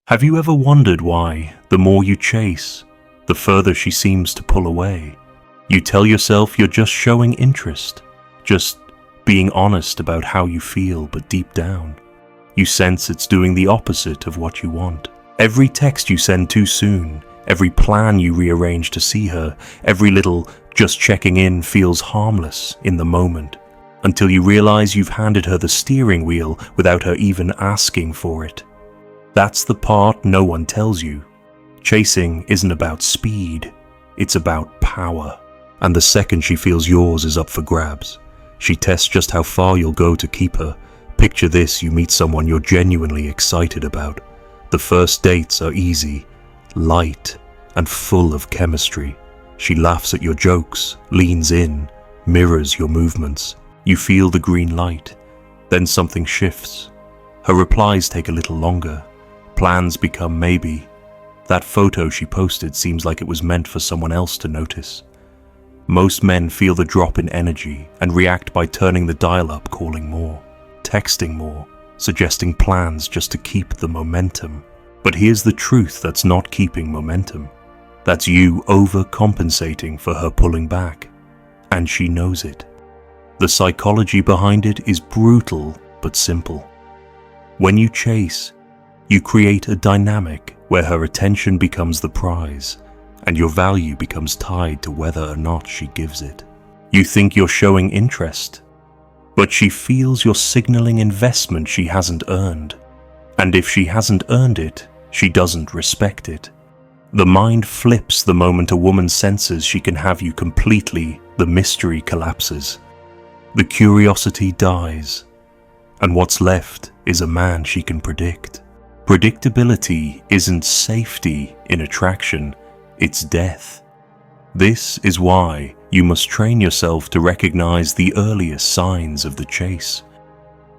Have you ever wondered why, the more you chase, the further she seems to pull away? You tell yourself you're just showing interest, just being honest about how you feel, but deep down, you sense it's doing the opposite of what you want. Every text you send too soon, every plan you rearrange to see her, every little just checking in feels harmless in the moment, until you realize you've handed her the steering wheel without her even asking for it. That's the part no one tells you. Chasing isn't about speed, it's about power. And the second she feels yours is up for grabs, she tests just how far you'll go to keep her. Picture this: you meet someone you're genuinely excited about. The first dates are easy, light, and full of chemistry. She laughs at your jokes, leans in, mirrors your movements. You feel the green light. Then something shifts. Her replies take a little longer. Plans become maybe. That photo she posted seems like it was meant for someone else to notice. Most men feel the drop in energy and react by turning the dial up, calling more, texting more, suggesting plans just to keep the momentum. But here's the truth that's not keeping momentum. That's you overcompensating for her pulling back. And she knows it. The psychology behind it is brutal but simple. When you chase, you create a dynamic where her attention becomes the prize, and your value becomes tied to whether or not she gives it. You think you're showing interest, but she feels you're signaling investment she hasn't earned. And if she hasn't earned it, she doesn't respect it. The mind flips the moment a woman senses she can have you completely. The mystery collapses. The curiosity dies, and what's left is a man she can predict. Predictability isn't safety in attraction, it's death. This is why you must train yourself to recognize the earliest signs of the chase.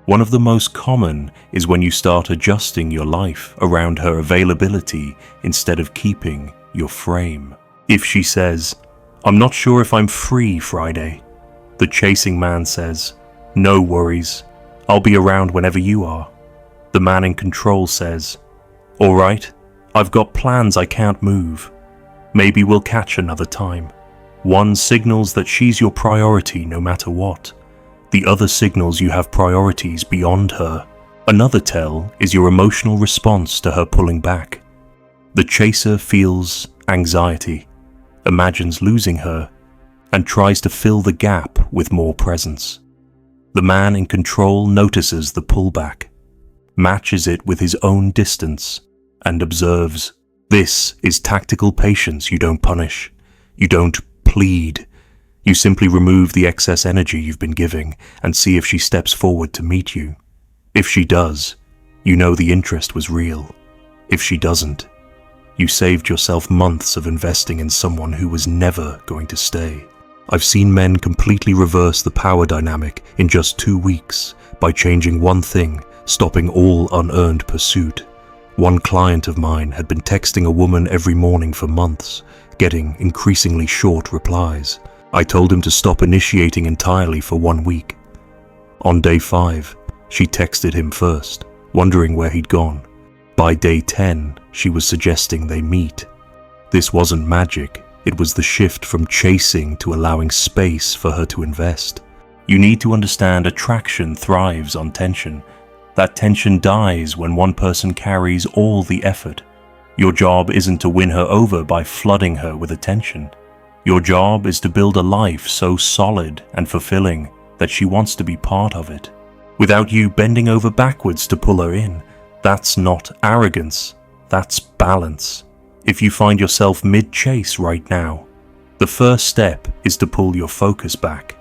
One of the most common is when you start adjusting your life around her availability instead of keeping your frame. If she says, "I'm not sure if I'm free Friday," the chasing man says, "No worries, I'll be around whenever you are." The man in control says, "All right, I've got plans I can't move. Maybe we'll catch another time." One signals that she's your priority no matter what. The other signals you have priorities beyond her. Another tell is your emotional response to her pulling back. The chaser feels anxiety, imagines losing her, and tries to fill the gap with more presence. The man in control notices the pullback, matches it with his own distance, and observes. This is tactical patience. You don't punish. You don't plead. You simply remove the excess energy you've been giving and see if she steps forward to meet you. If she does, you know the interest was real. If she doesn't, you saved yourself months of investing in someone who was never going to stay. I've seen men completely reverse the power dynamic in just 2 weeks by changing one thing, stopping all unearned pursuit. One client of mine had been texting a woman every morning for months, getting increasingly short replies. I told him to stop initiating entirely for 1 week. On day 5, she texted him first, wondering where he'd gone. By day 10, she was suggesting they meet. This wasn't magic, it was the shift from chasing to allowing space for her to invest. You need to understand attraction thrives on tension. That tension dies when one person carries all the effort. Your job isn't to win her over by flooding her with attention. Your job is to build a life so solid and fulfilling that she wants to be part of it, without you bending over backwards to pull her in. That's not arrogance, that's balance. If you find yourself mid-chase right now, the first step is to pull your focus back.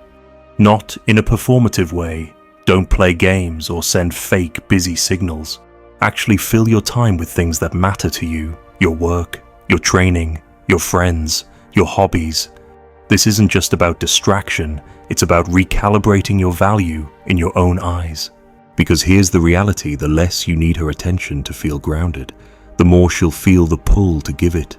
Not in a performative way. Don't play games or send fake busy signals. Actually fill your time with things that matter to you, your work, your training, your friends, your hobbies. This isn't just about distraction, it's about recalibrating your value in your own eyes. Because here's the reality: the less you need her attention to feel grounded, the more she'll feel the pull to give it.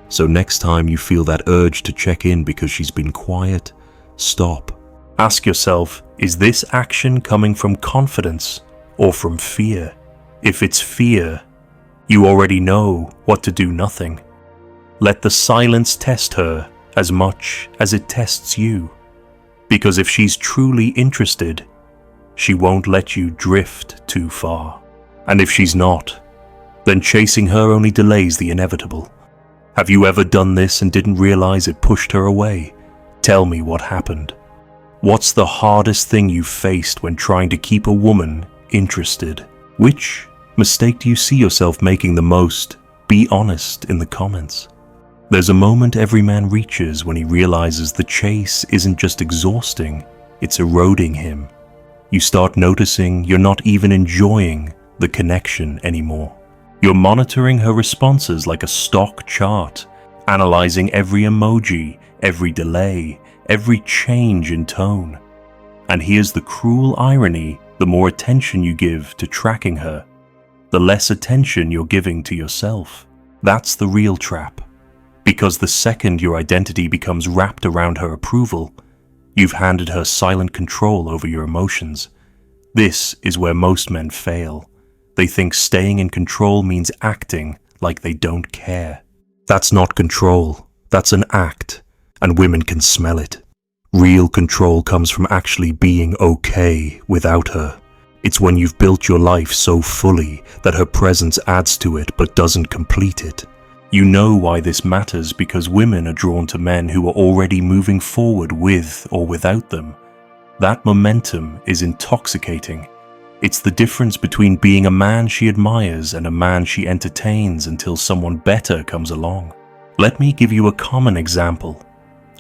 So next time you feel that urge to check in because she's been quiet, stop. Ask yourself, is this action coming from confidence or from fear? If it's fear, You already know what to do nothing. Let the silence test her as much as it tests you. Because if she's truly interested, she won't let you drift too far. And if she's not, then chasing her only delays the inevitable. Have you ever done this and didn't realize it pushed her away? Tell me what happened. What's the hardest thing you faced when trying to keep a woman interested? Which mistake do you see yourself making the most? Be honest in the comments. There's a moment every man reaches when he realizes the chase isn't just exhausting, it's eroding him. You start noticing you're not even enjoying the connection anymore. You're monitoring her responses like a stock chart, analyzing every emoji, every delay, every change in tone. And here's the cruel irony: the more attention you give to tracking her, the less attention you're giving to yourself. That's the real trap. Because the second your identity becomes wrapped around her approval, you've handed her silent control over your emotions. This is where most men fail. They think staying in control means acting like they don't care. That's not control, that's an act, and women can smell it. Real control comes from actually being okay without her. It's when you've built your life so fully that her presence adds to it but doesn't complete it. You know why this matters, because women are drawn to men who are already moving forward with or without them. That momentum is intoxicating. It's the difference between being a man she admires and a man she entertains until someone better comes along. Let me give you a common example.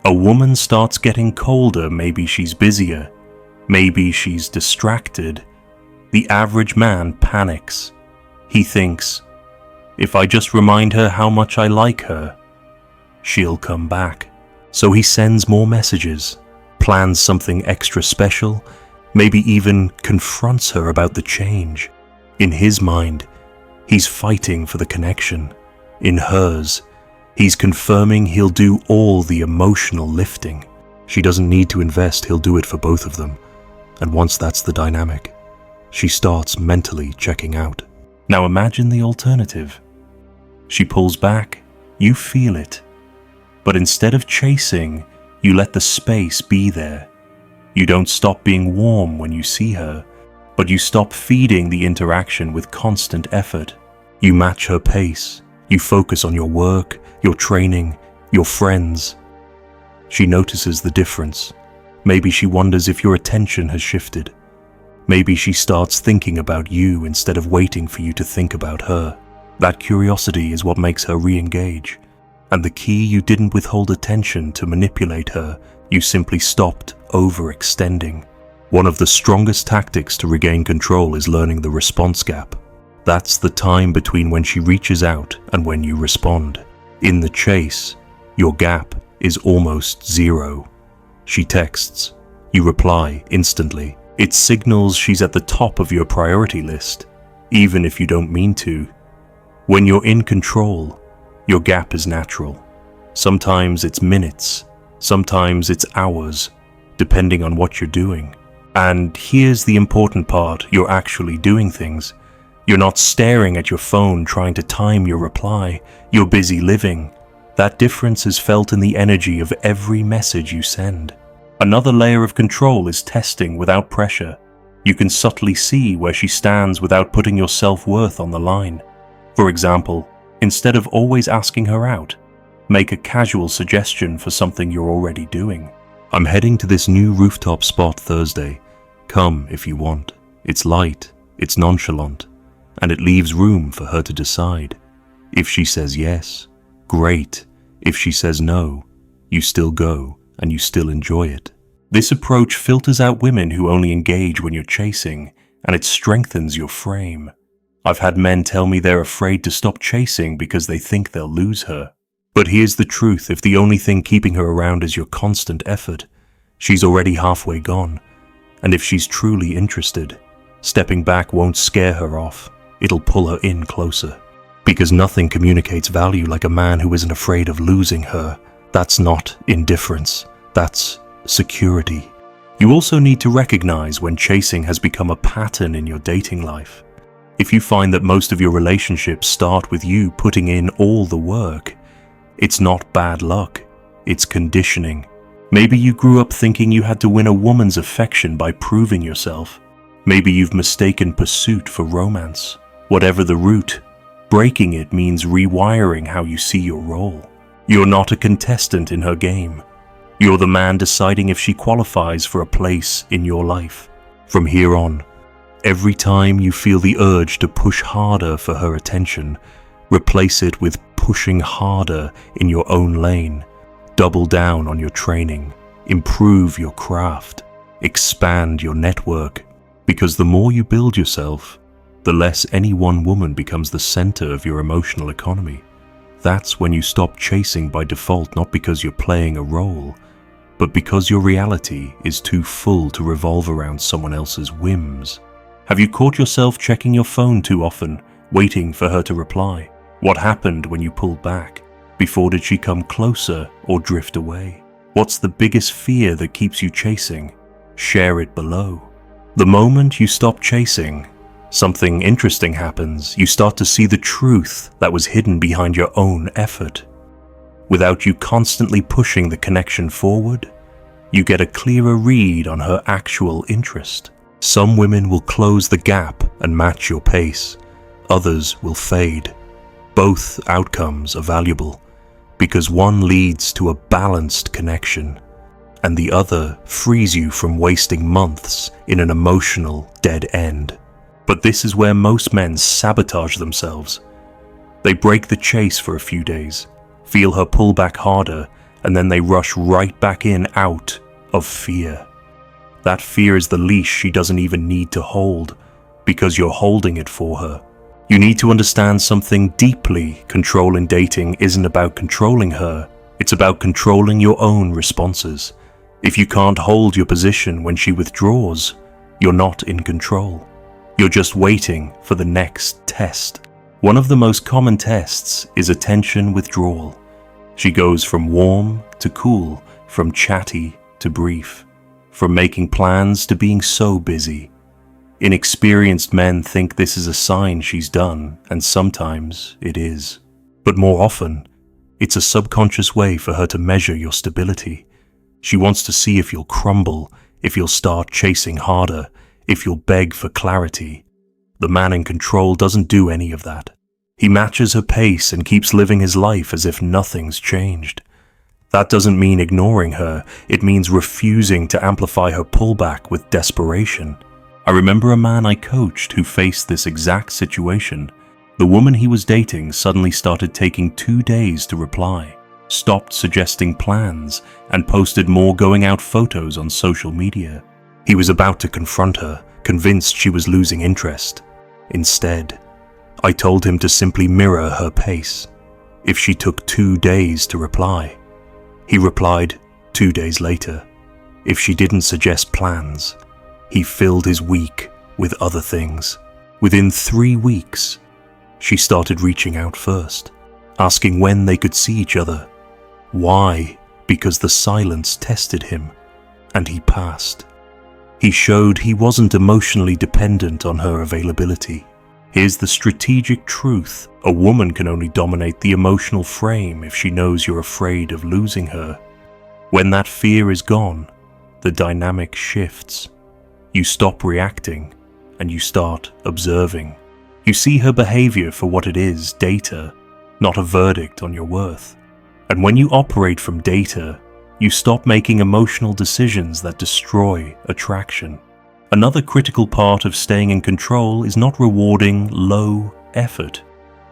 A woman starts getting colder. Maybe she's busier. Maybe she's distracted. The average man panics. He thinks, if I just remind her how much I like her, she'll come back. So he sends more messages, plans something extra special, maybe even confronts her about the change. In his mind, he's fighting for the connection. In hers, he's confirming he'll do all the emotional lifting. She doesn't need to invest, he'll do it for both of them. And once that's the dynamic, she starts mentally checking out. Now imagine the alternative. She pulls back, you feel it. But instead of chasing, you let the space be there. You don't stop being warm when you see her, but you stop feeding the interaction with constant effort. You match her pace. You focus on your work, your training, your friends. She notices the difference. Maybe she wonders if your attention has shifted. Maybe she starts thinking about you instead of waiting for you to think about her. That curiosity is what makes her re-engage. And the key: you didn't withhold attention to manipulate her, you simply stopped overextending. One of the strongest tactics to regain control is learning the response gap. That's the time between when she reaches out and when you respond. In the chase, your gap is almost zero. She texts, you reply instantly. It signals she's at the top of your priority list, even if you don't mean to. When you're in control, your gap is natural. Sometimes it's minutes, sometimes it's hours, depending on what you're doing. And here's the important part: you're actually doing things. You're not staring at your phone trying to time your reply. You're busy living. That difference is felt in the energy of every message you send. Another layer of control is testing without pressure. You can subtly see where she stands without putting your self-worth on the line. For example, instead of always asking her out, make a casual suggestion for something you're already doing. I'm heading to this new rooftop spot Thursday. Come if you want. It's light, it's nonchalant, and it leaves room for her to decide. If she says yes, great. If she says no, you still go and you still enjoy it. This approach filters out women who only engage when you're chasing, and it strengthens your frame. I've had men tell me they're afraid to stop chasing because they think they'll lose her. But here's the truth: if the only thing keeping her around is your constant effort, she's already halfway gone. And if she's truly interested, stepping back won't scare her off. It'll pull her in closer. Because nothing communicates value like a man who isn't afraid of losing her. That's not indifference. That's security. You also need to recognize when chasing has become a pattern in your dating life. If you find that most of your relationships start with you putting in all the work, it's not bad luck, it's conditioning. Maybe you grew up thinking you had to win a woman's affection by proving yourself. Maybe you've mistaken pursuit for romance. Whatever the route, breaking it means rewiring how you see your role. You're not a contestant in her game. You're the man deciding if she qualifies for a place in your life. From here on, every time you feel the urge to push harder for her attention, replace it with pushing harder in your own lane. Double down on your training, improve your craft, expand your network, because the more you build yourself, the less any one woman becomes the center of your emotional economy. That's when you stop chasing by default, not because you're playing a role, but because your reality is too full to revolve around someone else's whims. Have you caught yourself checking your phone too often, waiting for her to reply? What happened when you pulled back? Before did she come closer or drift away? What's the biggest fear that keeps you chasing? Share it below. The moment you stop chasing, something interesting happens. You start to see the truth that was hidden behind your own effort. Without you constantly pushing the connection forward, you get a clearer read on her actual interest. Some women will close the gap and match your pace. Others will fade. Both outcomes are valuable, because one leads to a balanced connection, and the other frees you from wasting months in an emotional dead end. But this is where most men sabotage themselves. They break the chase for a few days, feel her pull back harder, and then they rush right back in out of fear. That fear is the leash she doesn't even need to hold, because you're holding it for her. You need to understand something deeply. Control in dating isn't about controlling her, it's about controlling your own responses. If you can't hold your position when she withdraws, you're not in control. You're just waiting for the next test. One of the most common tests is attention withdrawal. She goes from warm to cool, from chatty to brief, from making plans to being so busy. Inexperienced men think this is a sign she's done, and sometimes it is. But more often, it's a subconscious way for her to measure your stability. She wants to see if you'll crumble, if you'll start chasing harder, if you'll beg for clarity. The man in control doesn't do any of that. He matches her pace and keeps living his life as if nothing's changed. That doesn't mean ignoring her, it means refusing to amplify her pullback with desperation. I remember a man I coached who faced this exact situation. The woman he was dating suddenly started taking 2 days to reply, stopped suggesting plans, and posted more going out photos on social media. He was about to confront her, convinced she was losing interest. Instead, I told him to simply mirror her pace. If she took 2 days to reply, he replied 2 days later. If she didn't suggest plans, he filled his week with other things. Within 3 weeks, she started reaching out first, asking when they could see each other. Why? Because the silence tested him, and he passed. He showed he wasn't emotionally dependent on her availability. Here's the strategic truth: a woman can only dominate the emotional frame if she knows you're afraid of losing her. When that fear is gone, the dynamic shifts. You stop reacting, and you start observing. You see her behavior for what it is, data, not a verdict on your worth. And when you operate from data, you stop making emotional decisions that destroy attraction. Another critical part of staying in control is not rewarding low effort.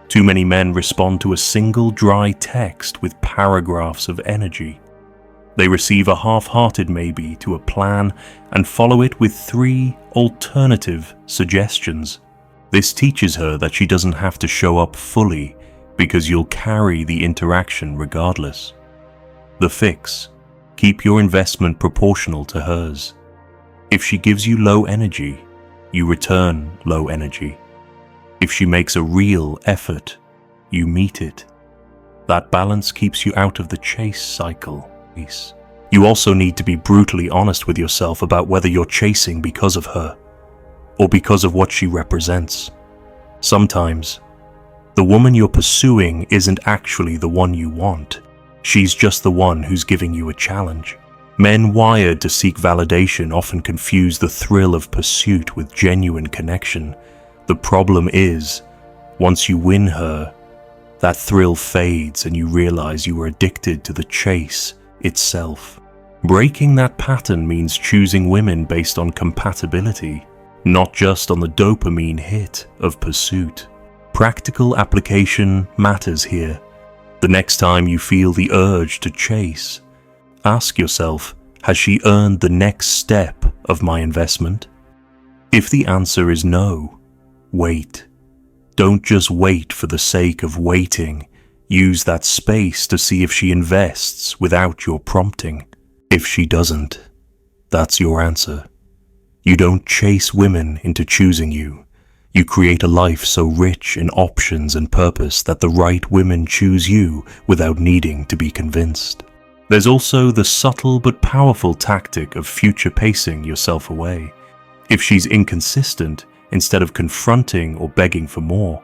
Too many men respond to a single dry text with paragraphs of energy. They receive a half-hearted maybe to a plan and follow it with 3 alternative suggestions. This teaches her that she doesn't have to show up fully because you'll carry the interaction regardless. The fix: keep your investment proportional to hers. If she gives you low energy, you return low energy. If she makes a real effort, you meet it. That balance keeps you out of the chase cycle. You also need to be brutally honest with yourself about whether you're chasing because of her or because of what she represents. Sometimes, the woman you're pursuing isn't actually the one you want. She's just the one who's giving you a challenge. Men wired to seek validation often confuse the thrill of pursuit with genuine connection. The problem is, once you win her, that thrill fades and you realize you were addicted to the chase itself. Breaking that pattern means choosing women based on compatibility, not just on the dopamine hit of pursuit. Practical application matters here. The next time you feel the urge to chase, ask yourself, has she earned the next step of my investment? If the answer is no, wait. Don't just wait for the sake of waiting. Use that space to see if she invests without your prompting. If she doesn't, that's your answer. You don't chase women into choosing you. You create a life so rich in options and purpose that the right women choose you without needing to be convinced. There's also the subtle but powerful tactic of future pacing yourself away. If she's inconsistent, instead of confronting or begging for more,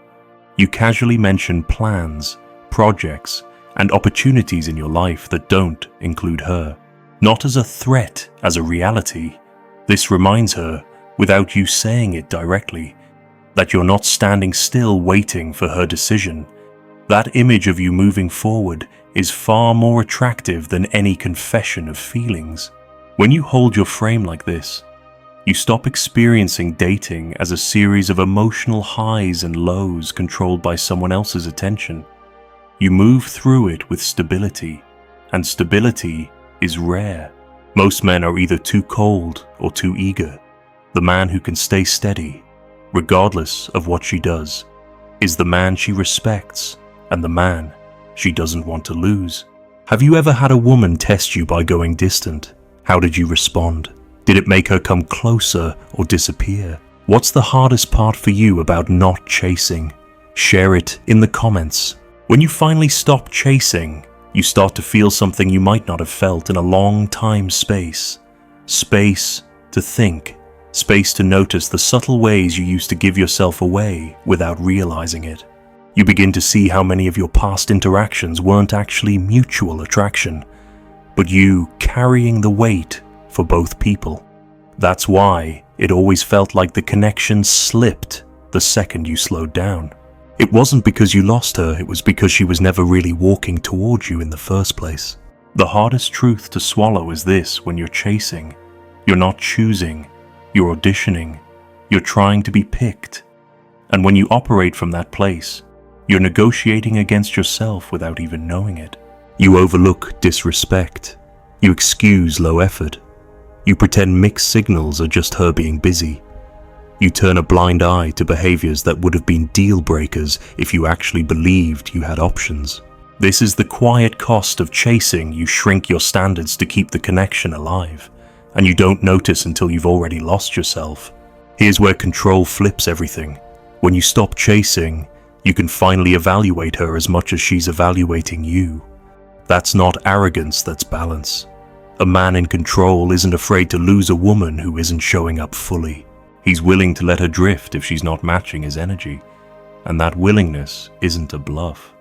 you casually mention plans, projects, and opportunities in your life that don't include her. Not as a threat, as a reality. This reminds her, without you saying it directly, that you're not standing still waiting for her decision. That image of you moving forward is far more attractive than any confession of feelings. When you hold your frame like this, you stop experiencing dating as a series of emotional highs and lows controlled by someone else's attention. You move through it with stability, and stability is rare. Most men are either too cold or too eager. The man who can stay steady, regardless of what she does, is the man she respects and the man she doesn't want to lose. Have you ever had a woman test you by going distant? How did you respond? Did it make her come closer or disappear? What's the hardest part for you about not chasing? Share it in the comments. When you finally stop chasing, you start to feel something you might not have felt in a long time. Space to think. Space to notice the subtle ways you used to give yourself away without realizing it. You begin to see how many of your past interactions weren't actually mutual attraction, but you carrying the weight for both people. That's why it always felt like the connection slipped the second you slowed down. It wasn't because you lost her, it was because she was never really walking towards you in the first place. The hardest truth to swallow is this: when you're chasing, you're not choosing, you're auditioning, you're trying to be picked. And when you operate from that place, you're negotiating against yourself without even knowing it. You overlook disrespect. You excuse low effort. You pretend mixed signals are just her being busy. You turn a blind eye to behaviors that would have been deal breakers if you actually believed you had options. This is the quiet cost of chasing. You shrink your standards to keep the connection alive, and you don't notice until you've already lost yourself. Here's where control flips everything. When you stop chasing, you can finally evaluate her as much as she's evaluating you. That's not arrogance, that's balance. A man in control isn't afraid to lose a woman who isn't showing up fully. He's willing to let her drift if she's not matching his energy. And that willingness isn't a bluff.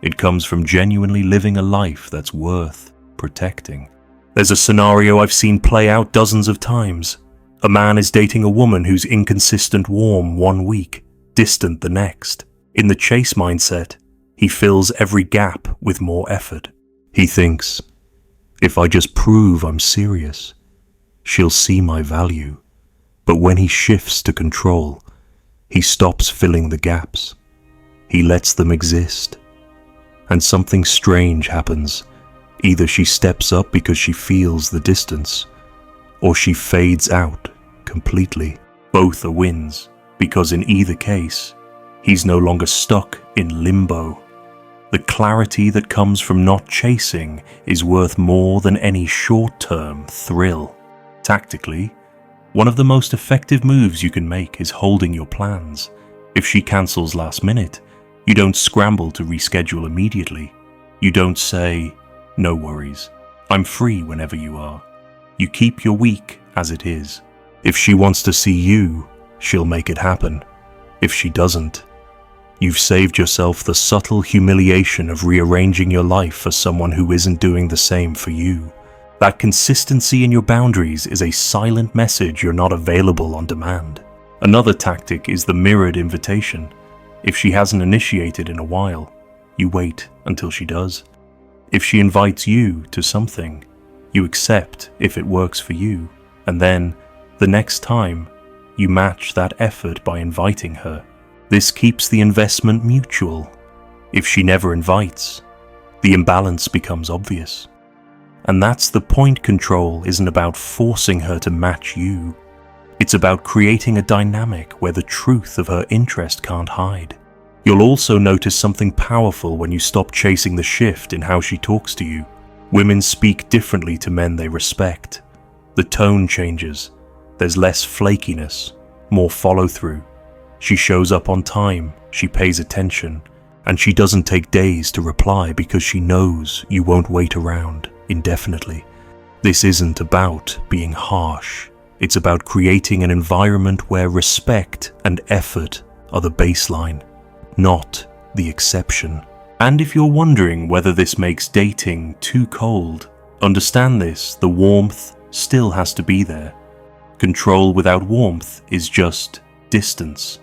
It comes from genuinely living a life that's worth protecting. There's a scenario I've seen play out dozens of times. A man is dating a woman who's inconsistent warm one week, distant the next. In the chase mindset, he fills every gap with more effort. He thinks, if I just prove I'm serious, she'll see my value. But when he shifts to control, he stops filling the gaps. He lets them exist. And something strange happens. Either she steps up because she feels the distance, or she fades out completely. Both are wins, because in either case, he's no longer stuck in limbo. The clarity that comes from not chasing is worth more than any short-term thrill. Tactically, one of the most effective moves you can make is holding your plans. If she cancels last minute, you don't scramble to reschedule immediately. You don't say, no worries, I'm free whenever you are. You keep your week as it is. If she wants to see you, she'll make it happen. If she doesn't, You've saved yourself the subtle humiliation of rearranging your life for someone who isn't doing the same for you. That consistency in your boundaries is a silent message you're not available on demand. Another tactic is the mirrored invitation. If she hasn't initiated in a while, you wait until she does. If she invites you to something, you accept if it works for you, and then, the next time, you match that effort by inviting her. This keeps the investment mutual. If she never invites, the imbalance becomes obvious. And that's the point. Control isn't about forcing her to match you. It's about creating a dynamic where the truth of her interest can't hide. You'll also notice something powerful when you stop chasing the shift in how she talks to you. Women speak differently to men they respect. The tone changes. There's less flakiness, more follow-through. She shows up on time, she pays attention, and she doesn't take days to reply because she knows you won't wait around indefinitely. This isn't about being harsh. It's about creating an environment where respect and effort are the baseline, not the exception. And if you're wondering whether this makes dating too cold, understand this: the warmth still has to be there. Control without warmth is just distance,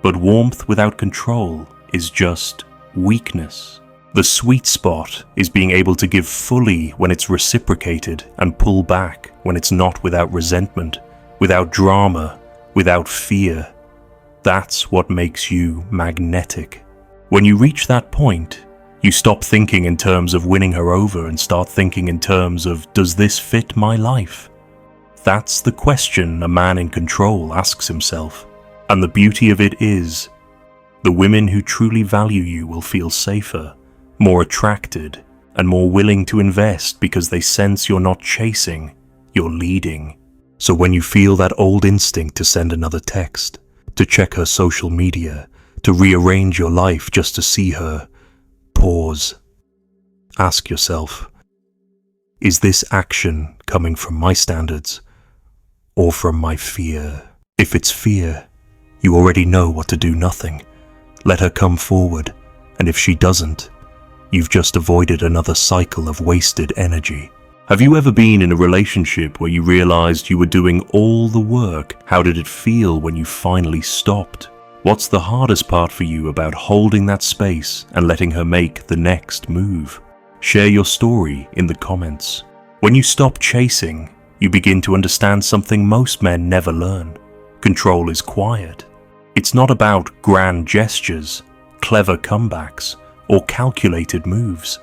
but warmth without control is just weakness. The sweet spot is being able to give fully when it's reciprocated and pull back when it's not, without resentment, without drama, without fear. That's what makes you magnetic. When you reach that point, you stop thinking in terms of winning her over and start thinking in terms of, does this fit my life? That's the question a man in control asks himself. And the beauty of it is, the women who truly value you will feel safer, more attracted, and more willing to invest because they sense you're not chasing, you're leading. So when you feel that old instinct to send another text, to check her social media, to rearrange your life just to see her, pause. Ask yourself, is this action coming from my standards or from my fear? If it's fear, you already know what to do: nothing. Let her come forward, and if she doesn't, you've just avoided another cycle of wasted energy. Have you ever been in a relationship where you realized you were doing all the work? How did it feel when you finally stopped? What's the hardest part for you about holding that space and letting her make the next move? Share your story in the comments. When you stop chasing, you begin to understand something most men never learn. Control is quiet. It's not about grand gestures, clever comebacks, or calculated moves.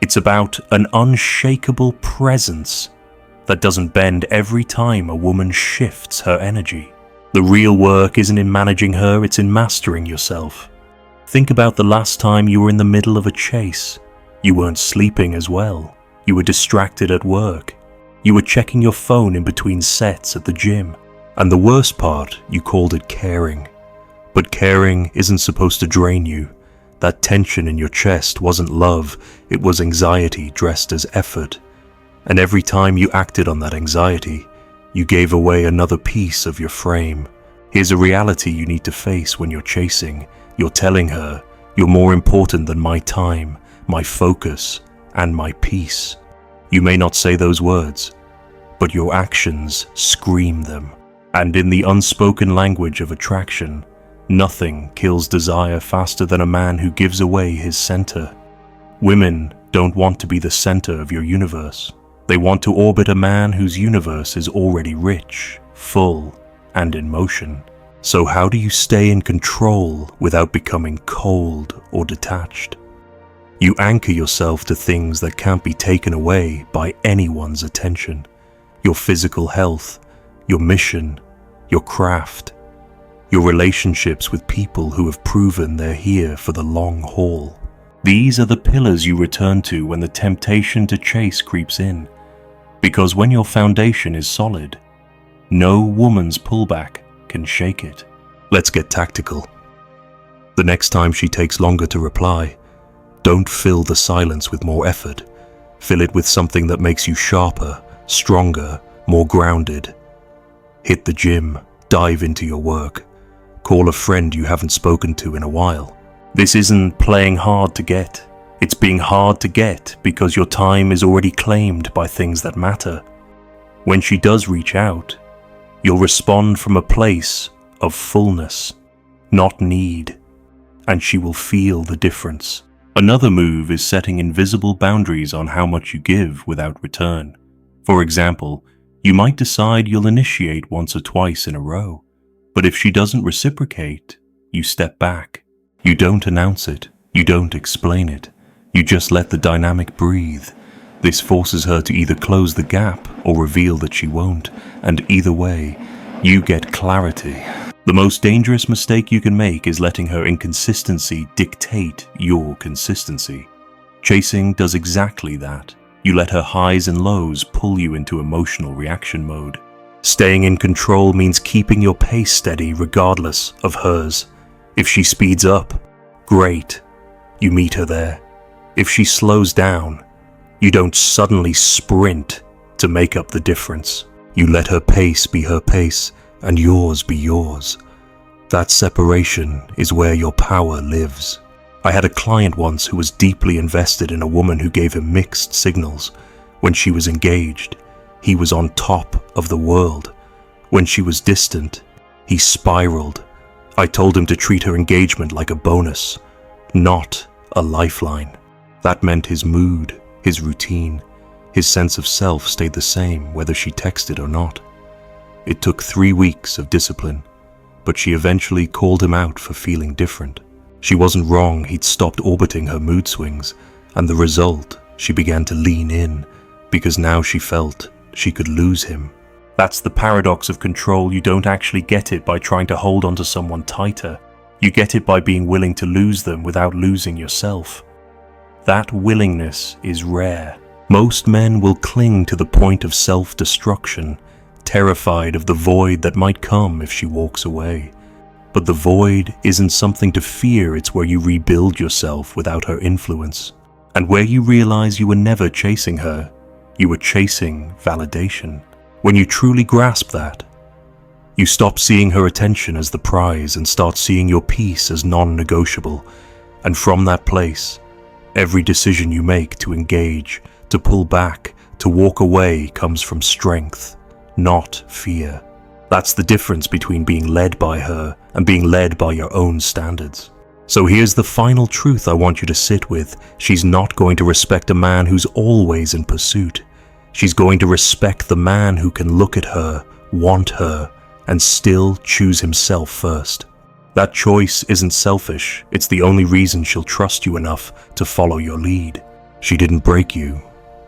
It's about an unshakable presence that doesn't bend every time a woman shifts her energy. The real work isn't in managing her, it's in mastering yourself. Think about the last time you were in the middle of a chase. You weren't sleeping as well. You were distracted at work. You were checking your phone in between sets at the gym. And the worst part, you called it caring. But caring isn't supposed to drain you. That tension in your chest wasn't love, it was anxiety dressed as effort. And every time you acted on that anxiety, you gave away another piece of your frame. Here's a reality you need to face when you're chasing. You're telling her, you're more important than my time, my focus, and my peace. You may not say those words, but your actions scream them. And in the unspoken language of attraction, nothing kills desire faster than a man who gives away his center. Women don't want to be the center of your universe. They want to orbit a man whose universe is already rich, full, and in motion. So how do you stay in control without becoming cold or detached? You anchor yourself to things that can't be taken away by anyone's attention. Your physical health, your mission, your craft, your relationships with people who have proven they're here for the long haul. These are the pillars you return to when the temptation to chase creeps in. Because when your foundation is solid, no woman's pullback can shake it. Let's get tactical. The next time she takes longer to reply, don't fill the silence with more effort. Fill it with something that makes you sharper, stronger, more grounded. Hit the gym, dive into your work. Call a friend you haven't spoken to in a while. This isn't playing hard to get. It's being hard to get because your time is already claimed by things that matter. When she does reach out, you'll respond from a place of fullness, not need, and she will feel the difference. Another move is setting invisible boundaries on how much you give without return. For example, you might decide you'll initiate once or twice in a row, but if she doesn't reciprocate, you step back. You don't announce it, you don't explain it, you just let the dynamic breathe. This forces her to either close the gap or reveal that she won't, and either way, you get clarity. The most dangerous mistake you can make is letting her inconsistency dictate your consistency. Chasing does exactly that. You let her highs and lows pull you into emotional reaction mode. Staying in control means keeping your pace steady regardless of hers. If she speeds up, great, you meet her there. If she slows down, you don't suddenly sprint to make up the difference. You let her pace be her pace and yours be yours. That separation is where your power lives. I had a client once who was deeply invested in a woman who gave him mixed signals. When she was engaged, he was on top of the world. When she was distant, he spiraled. I told him to treat her engagement like a bonus, not a lifeline. That meant his mood, his routine, his sense of self stayed the same whether she texted or not. It took 3 weeks of discipline, but she eventually called him out for feeling different. She wasn't wrong, he'd stopped orbiting her mood swings, and the result, she began to lean in, because now she felt she could lose him. That's the paradox of control. You don't actually get it by trying to hold onto someone tighter. You get it by being willing to lose them without losing yourself. That willingness is rare. Most men will cling to the point of self-destruction, terrified of the void that might come if she walks away. But the void isn't something to fear, it's where you rebuild yourself without her influence. And where you realize you were never chasing her, you were chasing validation. When you truly grasp that, you stop seeing her attention as the prize and start seeing your peace as non-negotiable. And from that place, every decision you make to engage, to pull back, to walk away comes from strength, not fear. That's the difference between being led by her and being led by your own standards. So here's the final truth I want you to sit with. She's not going to respect a man who's always in pursuit. She's going to respect the man who can look at her, want her, and still choose himself first. That choice isn't selfish. It's the only reason she'll trust you enough to follow your lead. She didn't break you.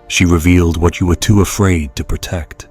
She revealed what you were too afraid to protect.